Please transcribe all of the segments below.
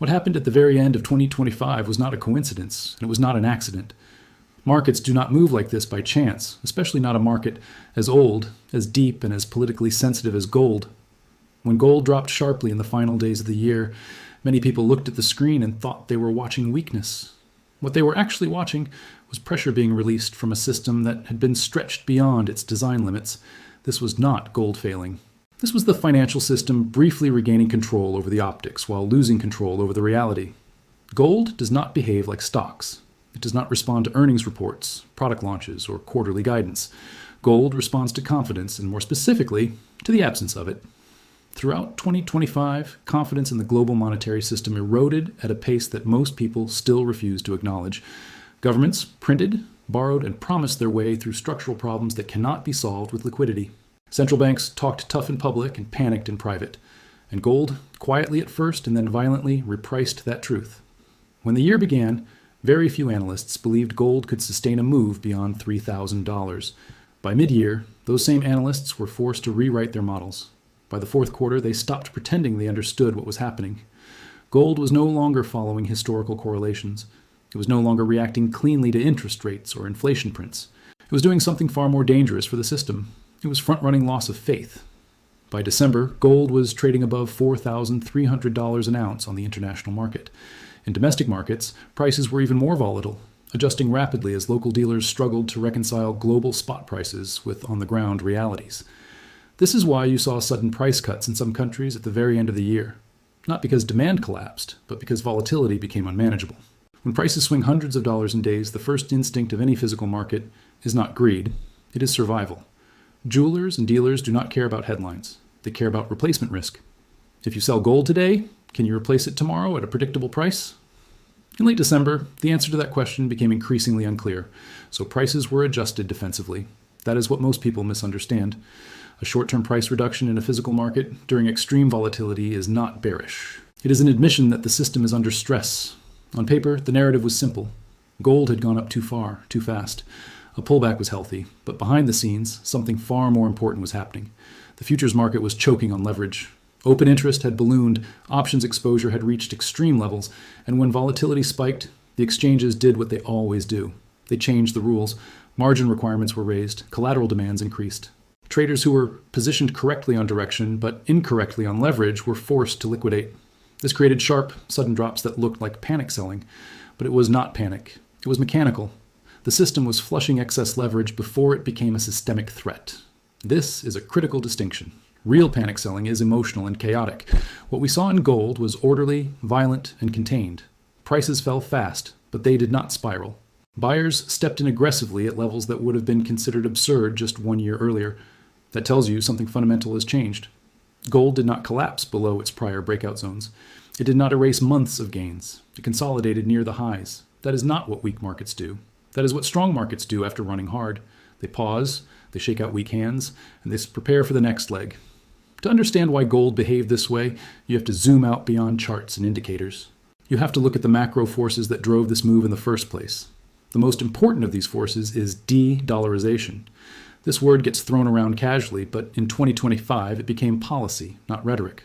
What happened at the very end of 2025 was not a coincidence, and it was not an accident. Markets do not move like this by chance, especially not a market as old, as deep, and as politically sensitive as gold. When gold dropped sharply in the final days of the year, many people looked at the screen and thought they were watching weakness. What they were actually watching was pressure being released from a system that had been stretched beyond its design limits. This was not gold failing. This was the financial system briefly regaining control over the optics while losing control over the reality. Gold does not behave like stocks. It does not respond to earnings reports, product launches, or quarterly guidance. Gold responds to confidence, and more specifically, to the absence of it. Throughout 2025, confidence in the global monetary system eroded at a pace that most people still refuse to acknowledge. Governments printed, borrowed, and promised their way through structural problems that cannot be solved with liquidity. Central banks talked tough in public and panicked in private. And gold, quietly at first and then violently, repriced that truth. When the year began, very few analysts believed gold could sustain a move beyond $3,000. By mid-year, those same analysts were forced to rewrite their models. By the fourth quarter, they stopped pretending they understood what was happening. Gold was no longer following historical correlations. It was no longer reacting cleanly to interest rates or inflation prints. It was doing something far more dangerous for the system. It was front-running loss of faith. By December, gold was trading above $4,300 an ounce on the international market. In domestic markets, prices were even more volatile, adjusting rapidly as local dealers struggled to reconcile global spot prices with on-the-ground realities. This is why you saw sudden price cuts in some countries at the very end of the year. Not because demand collapsed, but because volatility became unmanageable. When prices swing hundreds of dollars in days, the first instinct of any physical market is not greed, it is survival. Jewelers and dealers do not care about headlines. They care about replacement risk. If you sell gold today, can you replace it tomorrow at a predictable price? In late December, the answer to that question became increasingly unclear, so prices were adjusted defensively. That is what most people misunderstand. A short-term price reduction in a physical market during extreme volatility is not bearish. It is an admission that the system is under stress. On paper, the narrative was simple. Gold had gone up too far, too fast. A pullback was healthy, but behind the scenes, something far more important was happening. The futures market was choking on leverage. Open interest had ballooned, options exposure had reached extreme levels, and when volatility spiked, the exchanges did what they always do. They changed the rules. Margin requirements were raised, collateral demands increased. Traders who were positioned correctly on direction but incorrectly on leverage were forced to liquidate. This created sharp, sudden drops that looked like panic selling, but it was not panic. It was mechanical. The system was flushing excess leverage before it became a systemic threat. This is a critical distinction. Real panic selling is emotional and chaotic. What we saw in gold was orderly, violent, and contained. Prices fell fast, but they did not spiral. Buyers stepped in aggressively at levels that would have been considered absurd just 1 year earlier. That tells you something fundamental has changed. Gold did not collapse below its prior breakout zones. It did not erase months of gains. It consolidated near the highs. That is not what weak markets do. That is what strong markets do after running hard. They pause, they shake out weak hands, and they prepare for the next leg. To understand why gold behaved this way, you have to zoom out beyond charts and indicators. You have to look at the macro forces that drove this move in the first place. The most important of these forces is de-dollarization. This word gets thrown around casually, but in 2025 it became policy, not rhetoric.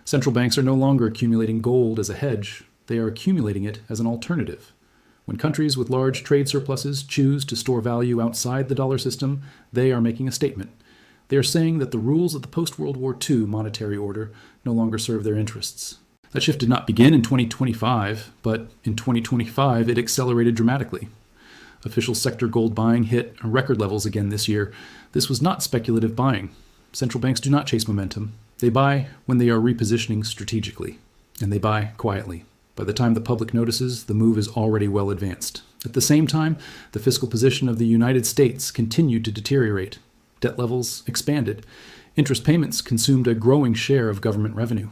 Central banks are no longer accumulating gold as a hedge. They are accumulating it as an alternative. When countries with large trade surpluses choose to store value outside the dollar system, they are making a statement. They are saying that the rules of the post-World War II monetary order no longer serve their interests. That shift did not begin in 2025, but in 2025 it accelerated dramatically. Official sector gold buying hit record levels again this year. This was not speculative buying. Central banks do not chase momentum. They buy when they are repositioning strategically, and they buy quietly. By the time the public notices, the move is already well advanced. At the same time, the fiscal position of the United States continued to deteriorate. Debt levels expanded. Interest payments consumed a growing share of government revenue.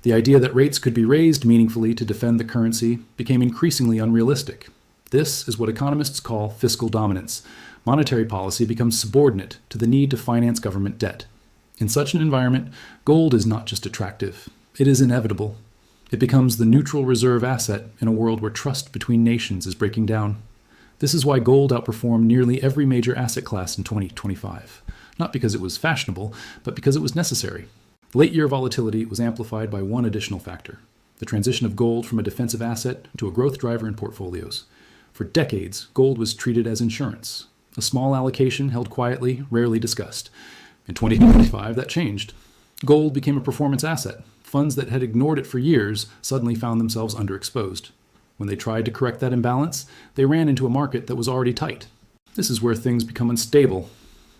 The idea that rates could be raised meaningfully to defend the currency became increasingly unrealistic. This is what economists call fiscal dominance. Monetary policy becomes subordinate to the need to finance government debt. In such an environment, gold is not just attractive. It is inevitable. It becomes the neutral reserve asset in a world where trust between nations is breaking down. This is why gold outperformed nearly every major asset class in 2025. Not because it was fashionable, but because it was necessary. Late year volatility was amplified by one additional factor. the transition of gold from a defensive asset to a growth driver in portfolios. For decades, gold was treated as insurance, a small allocation held quietly, rarely discussed. In 2025, that changed. Gold became a performance asset. Funds that had ignored it for years suddenly found themselves underexposed. When they tried to correct that imbalance, they ran into a market that was already tight. This is where things become unstable.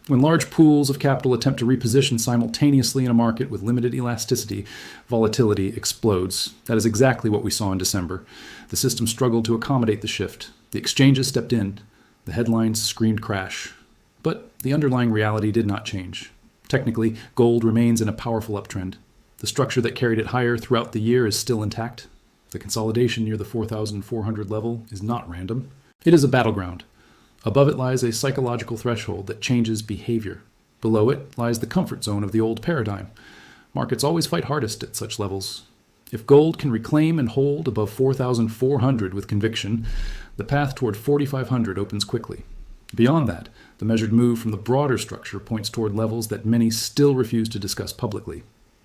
When large pools of capital attempt to reposition simultaneously in a market with limited elasticity, volatility explodes. That is exactly what we saw in December. The system struggled to accommodate the shift. The exchanges stepped in. The headlines screamed crash. But the underlying reality did not change. Technically, gold remains in a powerful uptrend. The structure that carried it higher throughout the year is still intact. The consolidation near the 4,400 level is not random. It is a battleground. Above it lies a psychological threshold that changes behavior. Below it lies the comfort zone of the old paradigm. Markets always fight hardest at such levels. If gold can reclaim and hold above 4,400 with conviction, the path toward 4,500 opens quickly. Beyond that, the measured move from the broader structure points toward levels that many still refuse to discuss publicly.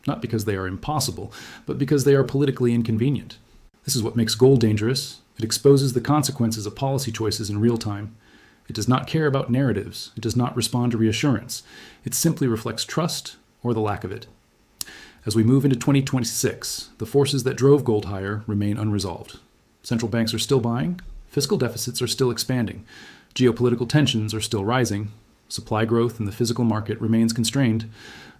Not because they are impossible, but because they are politically inconvenient. This is what makes gold dangerous. It exposes the consequences of policy choices in real time. It does not care about narratives. It does not respond to reassurance. It simply reflects trust or the lack of it. As we move into 2026, the forces that drove gold higher remain unresolved. Central banks are still buying. Fiscal deficits are still expanding. Geopolitical tensions are still rising. Supply growth in the physical market remains constrained.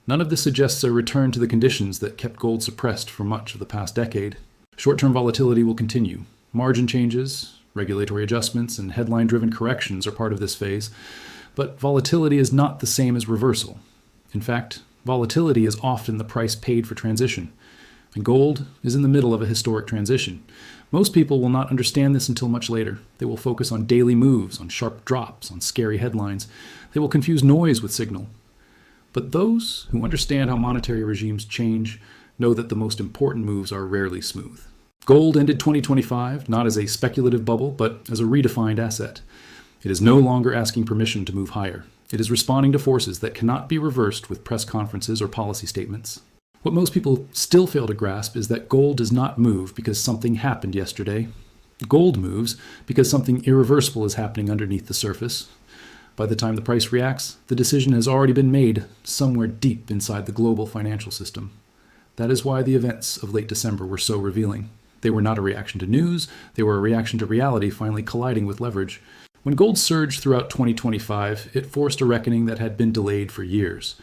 None of this suggests a return to the conditions that kept gold suppressed for much of the past decade. Short-term volatility will continue. Margin changes, regulatory adjustments, and headline-driven corrections are part of this phase. But volatility is not the same as reversal. In fact, volatility is often the price paid for transition. And gold is in the middle of a historic transition. Most people will not understand this until much later. They will focus on daily moves, on sharp drops, on scary headlines. They will confuse noise with signal. But those who understand how monetary regimes change know that the most important moves are rarely smooth. Gold ended 2025 not as a speculative bubble, but as a redefined asset. It is no longer asking permission to move higher. It is responding to forces that cannot be reversed with press conferences or policy statements. What most people still fail to grasp is that gold does not move because something happened yesterday. Gold moves because something irreversible is happening underneath the surface. By the time the price reacts, the decision has already been made somewhere deep inside the global financial system. That is why the events of late December were so revealing. They were not a reaction to news, they were a reaction to reality finally colliding with leverage. When gold surged throughout 2025, it forced a reckoning that had been delayed for years.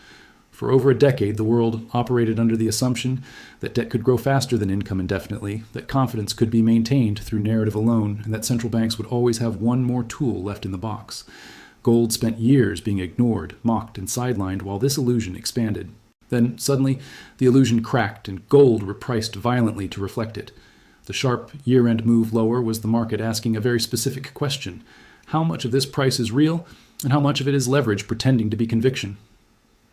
For over a decade, the world operated under the assumption that debt could grow faster than income indefinitely, that confidence could be maintained through narrative alone, and that central banks would always have one more tool left in the box. Gold spent years being ignored, mocked, and sidelined while this illusion expanded. Then, suddenly, the illusion cracked and gold repriced violently to reflect it. The sharp year-end move lower was the market asking a very specific question. How much of this price is real, and how much of it is leverage pretending to be conviction?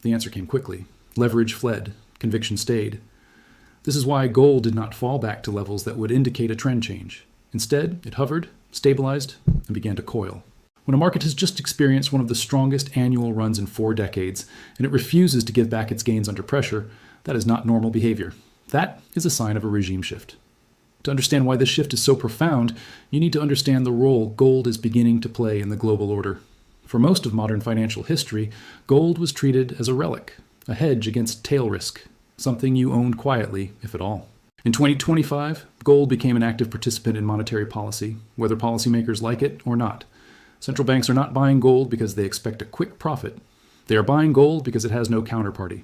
The answer came quickly. Leverage fled. Conviction stayed. This is why gold did not fall back to levels that would indicate a trend change. Instead, it hovered, stabilized, and began to coil. When a market has just experienced one of the strongest annual runs in 4 decades, and it refuses to give back its gains under pressure, that is not normal behavior. That is a sign of a regime shift. To understand why this shift is so profound, you need to understand the role gold is beginning to play in the global order. For most of modern financial history, gold was treated as a relic, a hedge against tail risk, something you owned quietly, if at all. In 2025, gold became an active participant in monetary policy, whether policymakers like it or not. Central banks are not buying gold because they expect a quick profit. They are buying gold because it has no counterparty.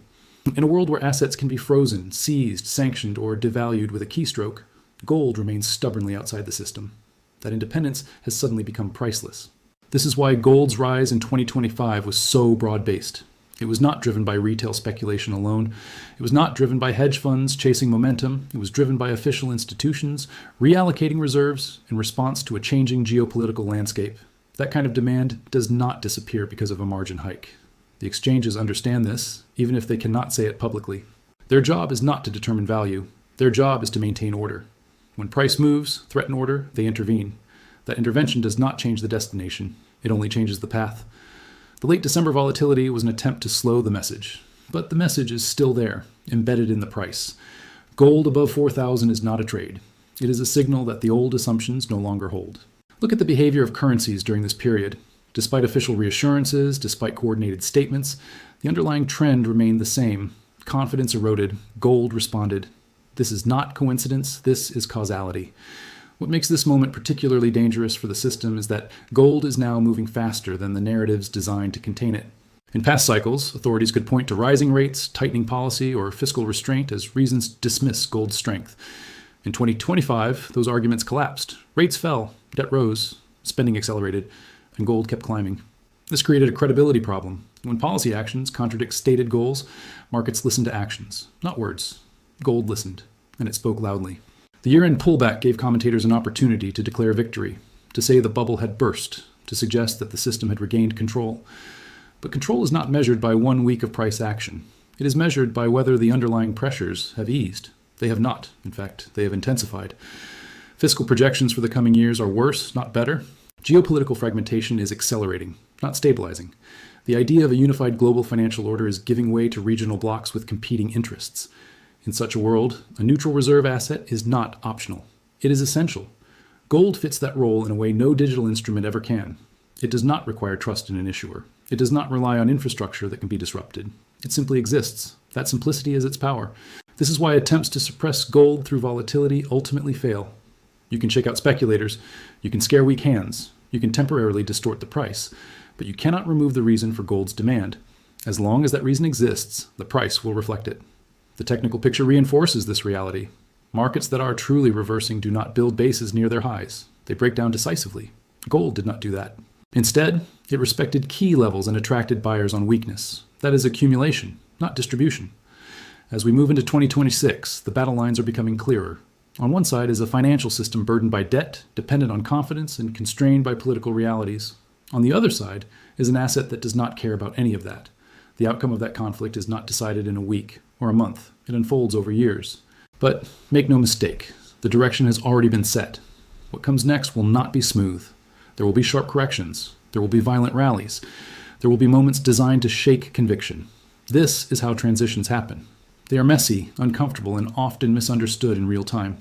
In a world where assets can be frozen, seized, sanctioned, or devalued with a keystroke, gold remains stubbornly outside the system. That independence has suddenly become priceless. This is why gold's rise in 2025 was so broad-based. It was not driven by retail speculation alone. It was not driven by hedge funds chasing momentum. It was driven by official institutions reallocating reserves in response to a changing geopolitical landscape. That kind of demand does not disappear because of a margin hike. The exchanges understand this, even if they cannot say it publicly. Their job is not to determine value. Their job is to maintain order. When price moves, threaten order, they intervene. That intervention does not change the destination. It only changes the path. The late December volatility was an attempt to slow the message. But the message is still there, embedded in the price. Gold above 4,000 is not a trade. It is a signal that the old assumptions no longer hold. Look at the behavior of currencies during this period. Despite official reassurances, despite coordinated statements, the underlying trend remained the same. Confidence eroded. Gold responded. This is not coincidence. This is causality. What makes this moment particularly dangerous for the system is that gold is now moving faster than the narratives designed to contain it. In past cycles, authorities could point to rising rates, tightening policy, or fiscal restraint as reasons to dismiss gold's strength. In 2025, those arguments collapsed. Rates fell, debt rose, spending accelerated, and gold kept climbing. This created a credibility problem. When policy actions contradict stated goals, markets listen to actions, not words. Gold listened, and it spoke loudly. The year-end pullback gave commentators an opportunity to declare victory, to say the bubble had burst, to suggest that the system had regained control. But control is not measured by 1 week of price action. It is measured by whether the underlying pressures have eased. They have not. In fact, they have intensified. Fiscal projections for the coming years are worse, not better. Geopolitical fragmentation is accelerating, not stabilizing. The idea of a unified global financial order is giving way to regional blocs with competing interests. In such a world, a neutral reserve asset is not optional. It is essential. Gold fits that role in a way no digital instrument ever can. It does not require trust in an issuer. It does not rely on infrastructure that can be disrupted. It simply exists. That simplicity is its power. This is why attempts to suppress gold through volatility ultimately fail. You can shake out speculators. You can scare weak hands. You can temporarily distort the price. But you cannot remove the reason for gold's demand. As long as that reason exists, the price will reflect it. The technical picture reinforces this reality. Markets that are truly reversing do not build bases near their highs. They break down decisively. Gold did not do that. Instead, it respected key levels and attracted buyers on weakness. That is accumulation, not distribution. As we move into 2026, the battle lines are becoming clearer. On one side is a financial system burdened by debt, dependent on confidence, and constrained by political realities. On the other side is an asset that does not care about any of that. The outcome of that conflict is not decided in a week or a month. It unfolds over years. But make no mistake, the direction has already been set. What comes next will not be smooth. There will be sharp corrections. There will be violent rallies. There will be moments designed to shake conviction. This is how transitions happen. They are messy, uncomfortable, and often misunderstood in real time.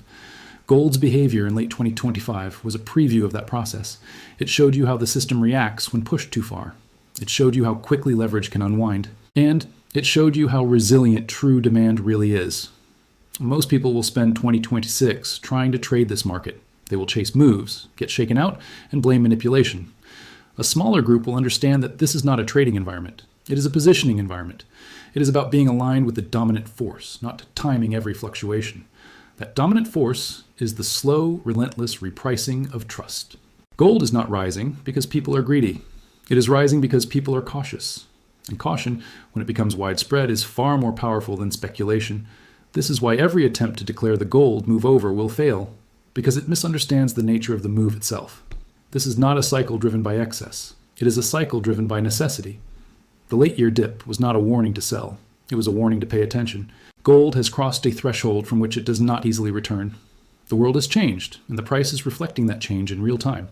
Gold's behavior in late 2025 was a preview of that process. It showed you how the system reacts when pushed too far. It showed you how quickly leverage can unwind. And it showed you how resilient true demand really is. Most people will spend 2026 trying to trade this market. They will chase moves, get shaken out, and blame manipulation. A smaller group will understand that this is not a trading environment. It is a positioning environment. It is about being aligned with the dominant force, not timing every fluctuation. That dominant force is the slow, relentless repricing of trust. Gold is not rising because people are greedy. It is rising because people are cautious. And caution, when it becomes widespread, is far more powerful than speculation. This is why every attempt to declare the gold move over will fail, because it misunderstands the nature of the move itself. This is not a cycle driven by excess. It is a cycle driven by necessity. The late-year dip was not a warning to sell. It was a warning to pay attention. Gold has crossed a threshold from which it does not easily return. The world has changed, and the price is reflecting that change in real time.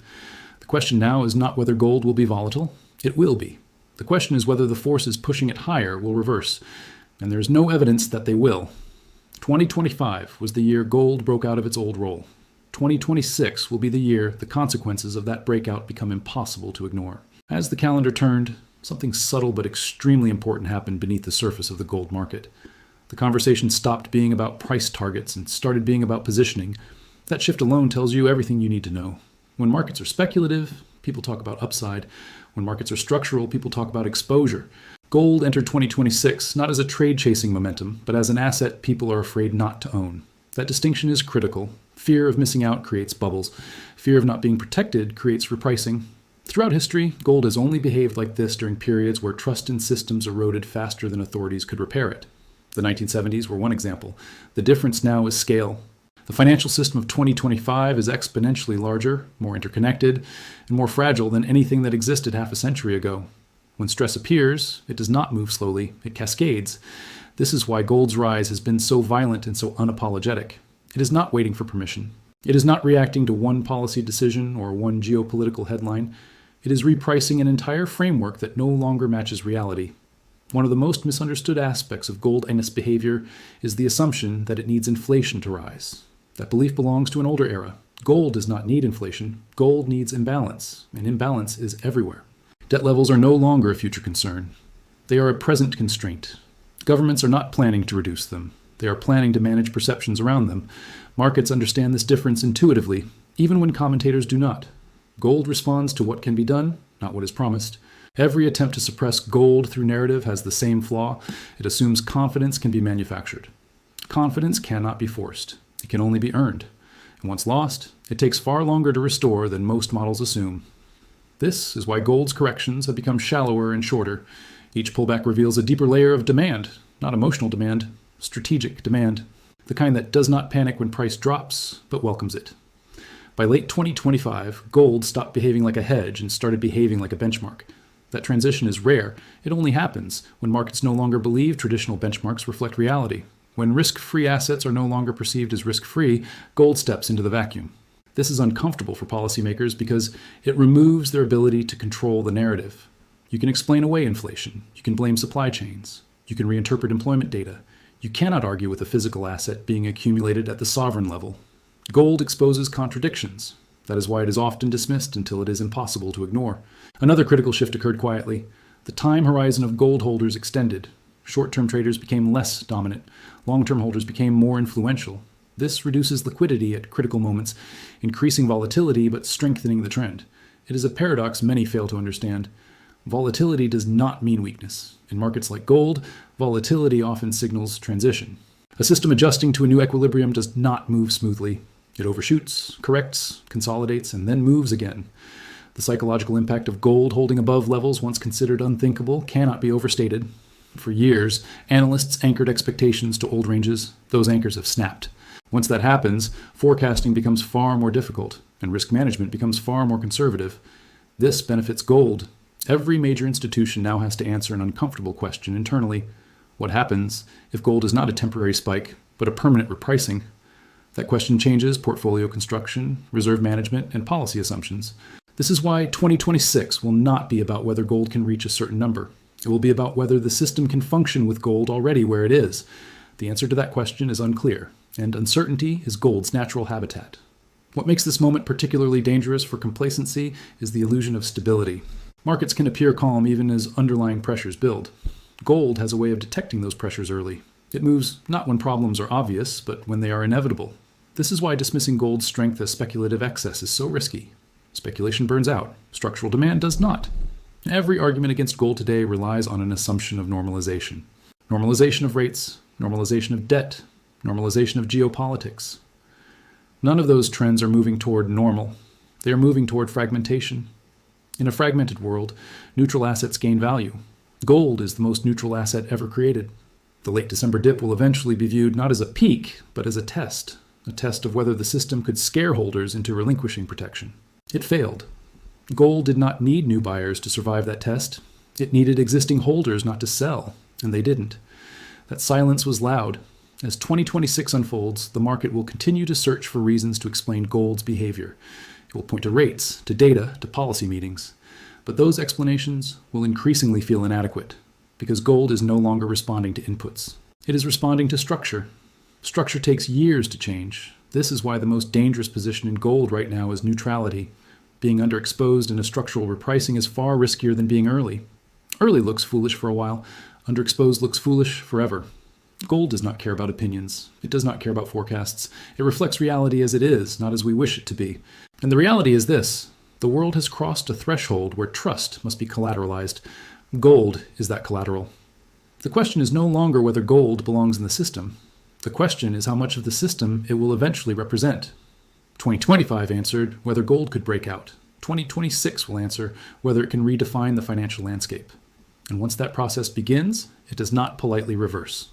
The question now is not whether gold will be volatile. It will be. The question is whether the forces pushing it higher will reverse, and there is no evidence that they will. 2025 was the year gold broke out of its old role. 2026 will be the year the consequences of that breakout become impossible to ignore. As the calendar turned, something subtle but extremely important happened beneath the surface of the gold market. The conversation stopped being about price targets and started being about positioning. That shift alone tells you everything you need to know. When markets are speculative, people talk about upside. When markets are structural, people talk about exposure. Gold entered 2026 not as a trade-chasing momentum, but as an asset people are afraid not to own. That distinction is critical. Fear of missing out creates bubbles. Fear of not being protected creates repricing. Throughout history, gold has only behaved like this during periods where trust in systems eroded faster than authorities could repair it. The 1970s were one example. The difference now is scale. The financial system of 2025 is exponentially larger, more interconnected, and more fragile than anything that existed half a century ago. When stress appears, it does not move slowly, it cascades. This is why gold's rise has been so violent and so unapologetic. It is not waiting for permission. It is not reacting to one policy decision or one geopolitical headline. It is repricing an entire framework that no longer matches reality. One of the most misunderstood aspects of gold-minus behavior is the assumption that it needs inflation to rise. That belief belongs to an older era. Gold does not need inflation. Gold needs imbalance, and imbalance is everywhere. Debt levels are no longer a future concern. They are a present constraint. Governments are not planning to reduce them. They are planning to manage perceptions around them. Markets understand this difference intuitively, even when commentators do not. Gold responds to what can be done, not what is promised. Every attempt to suppress gold through narrative has the same flaw. It assumes confidence can be manufactured. Confidence cannot be forced. It can only be earned. And once lost, it takes far longer to restore than most models assume. This is why gold's corrections have become shallower and shorter. Each pullback reveals a deeper layer of demand, not emotional demand, strategic demand, the kind that does not panic when price drops, but welcomes it. By late 2025, gold stopped behaving like a hedge and started behaving like a benchmark. That transition is rare. It only happens when markets no longer believe traditional benchmarks reflect reality. When risk-free assets are no longer perceived as risk-free, gold steps into the vacuum. This is uncomfortable for policymakers because it removes their ability to control the narrative. You can explain away inflation. You can blame supply chains. You can reinterpret employment data. You cannot argue with a physical asset being accumulated at the sovereign level. Gold exposes contradictions. That is why it is often dismissed until it is impossible to ignore. Another critical shift occurred quietly. The time horizon of gold holders extended. Short-term traders became less dominant. Long-term holders became more influential. This reduces liquidity at critical moments, increasing volatility but strengthening the trend. It is a paradox many fail to understand. Volatility does not mean weakness. In markets like gold, volatility often signals transition. A system adjusting to a new equilibrium does not move smoothly. It overshoots, corrects, consolidates, and then moves again. The psychological impact of gold holding above levels once considered unthinkable cannot be overstated. For years, analysts anchored expectations to old ranges. Those anchors have snapped. Once that happens, forecasting becomes far more difficult, and risk management becomes far more conservative. This benefits gold. Every major institution now has to answer an uncomfortable question internally. What happens if gold is not a temporary spike, but a permanent repricing? That question changes portfolio construction, reserve management, and policy assumptions. This is why 2026 will not be about whether gold can reach a certain number. It will be about whether the system can function with gold already where it is. The answer to that question is unclear, and uncertainty is gold's natural habitat. What makes this moment particularly dangerous for complacency is the illusion of stability. Markets can appear calm even as underlying pressures build. Gold has a way of detecting those pressures early. It moves not when problems are obvious, but when they are inevitable. This is why dismissing gold's strength as speculative excess is so risky. Speculation burns out. Structural demand does not. Every argument against gold today relies on an assumption of normalization. Normalization of rates, normalization of debt, normalization of geopolitics. None of those trends are moving toward normal. They are moving toward fragmentation. In a fragmented world, neutral assets gain value. Gold is the most neutral asset ever created. The late December dip will eventually be viewed not as a peak, but as a test of whether the system could scare holders into relinquishing protection. It failed. Gold did not need new buyers to survive that test. It needed existing holders not to sell, and they didn't. That silence was loud. As 2026 unfolds, the market will continue to search for reasons to explain gold's behavior. It will point to rates, to data, to policy meetings. But those explanations will increasingly feel inadequate, because gold is no longer responding to inputs. It is responding to structure. Structure takes years to change. This is why the most dangerous position in gold right now is neutrality. Being underexposed in a structural repricing is far riskier than being early. Early looks foolish for a while. Underexposed looks foolish forever. Gold does not care about opinions. It does not care about forecasts. It reflects reality as it is, not as we wish it to be. And the reality is this. The world has crossed a threshold where trust must be collateralized. Gold is that collateral. The question is no longer whether gold belongs in the system. The question is how much of the system it will eventually represent. 2025 answered whether gold could break out. 2026 will answer whether it can redefine the financial landscape. And once that process begins, it does not politely reverse.